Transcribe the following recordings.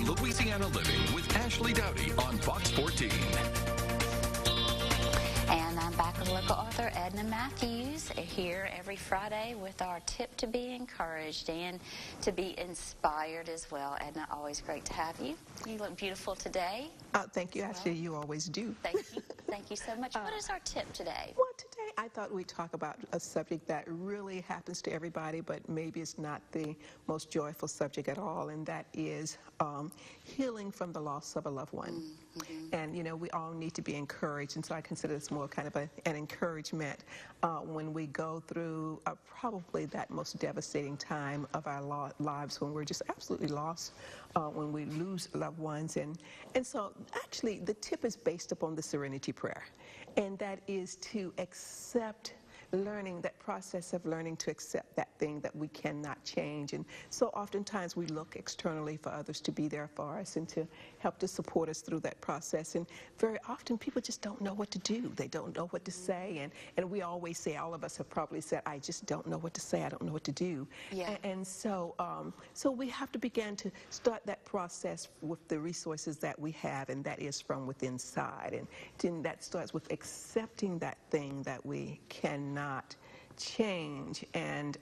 Louisiana Living with Ashley Dowdy on Fox 14. And I'm back with local author Edna Matthews here every Friday with our tip to be encouraged and to be inspired as well. Edna, always great to have you. You look beautiful today. Thank you, Ashley. You always do. Thank you. Thank you so much. What is our tip today? Well, today I thought we'd talk about a subject that really happens to everybody, but maybe it's not the most joyful subject at all, and that is healing from the loss of a loved one. And, you know, we all need to be encouraged, and so I consider this more kind of an encouragement when we go through probably that most devastating time of our lives when we're just absolutely lost, when we lose loved ones. And so actually the tip is based upon the Serenity Prayer, and that is to accept that process of learning to accept that thing that we cannot change. And so oftentimes we look externally for others to be there for us and to help to support us through that process. And very often people just don't know what to do. They don't know what to say. And we always say, all of us have probably said, I just don't know what to say. I don't know what to do. Yeah. And so we have to begin to start that process with the resources that we have, and that is from within inside. And then that starts with accepting that thing that we cannot change, and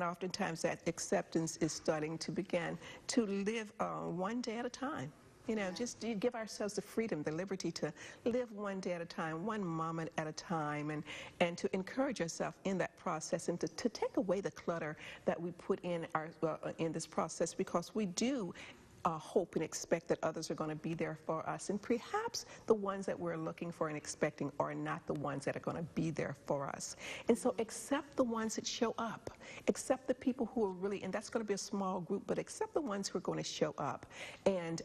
oftentimes that acceptance is starting to begin to live one day at a time. You know, just give ourselves the freedom, the liberty to live one day at a time, one moment at a time, and to encourage ourselves in that process, and to take away the clutter that we put in this process, because we do hope and expect that others are going to be there for us, and perhaps the ones that we're looking for and expecting are not the ones that are going to be there for us. And so accept the ones that show up. Accept the people who are really, and that's going to be a small group, but accept the ones who are going to show up. And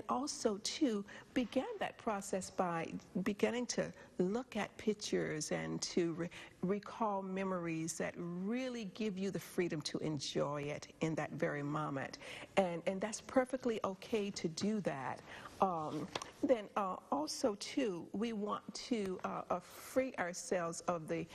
also to begin that process by beginning to look at pictures and to recall memories that really give you the freedom to enjoy it in that very moment. And that's perfectly okay to do that. Then also too, we want to free ourselves of the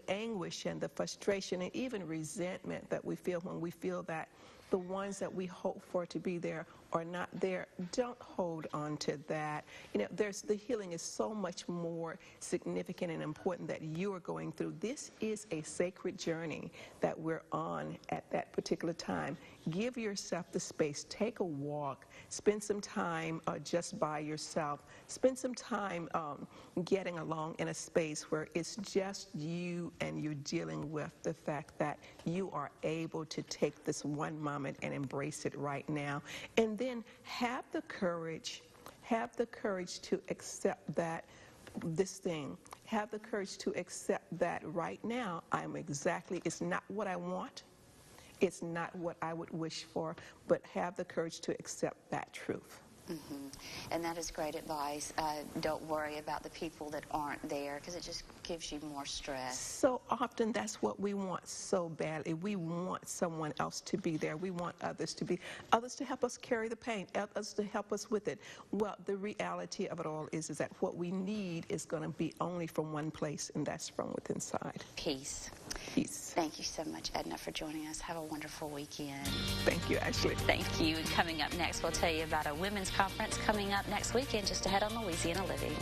anguish and the frustration and even resentment that we feel when we feel that the ones that we hope for to be there are not there. Don't hold on to that. You know, the healing is so much more significant and important that you are going through. This is a sacred journey that we're on at that particular time. Give yourself the space. Take a walk. Spend some time just by yourself. Spend some time getting along in a space where it's just you and you're dealing with the fact that you are able to take this one moment and embrace it right now. And then have the courage to accept that this thing. Have the courage to accept that right now it's not what I want. It's not what I would wish for, but have the courage to accept that truth. And that is great advice. Don't worry about the people that aren't there, because it just gives you more stress. So often that's what we want so badly. We want someone else to be there. We want others to help us carry the pain, others to help us with it. Well, the reality of it all is that what we need is going to be only from one place, and that's from within inside. Peace. Peace. Thank you so much, Edna, for joining us. Have a wonderful weekend. Thank you, Ashley. Thank you. Coming up next, we'll tell you about a women's conference coming up next weekend just ahead on Louisiana Living.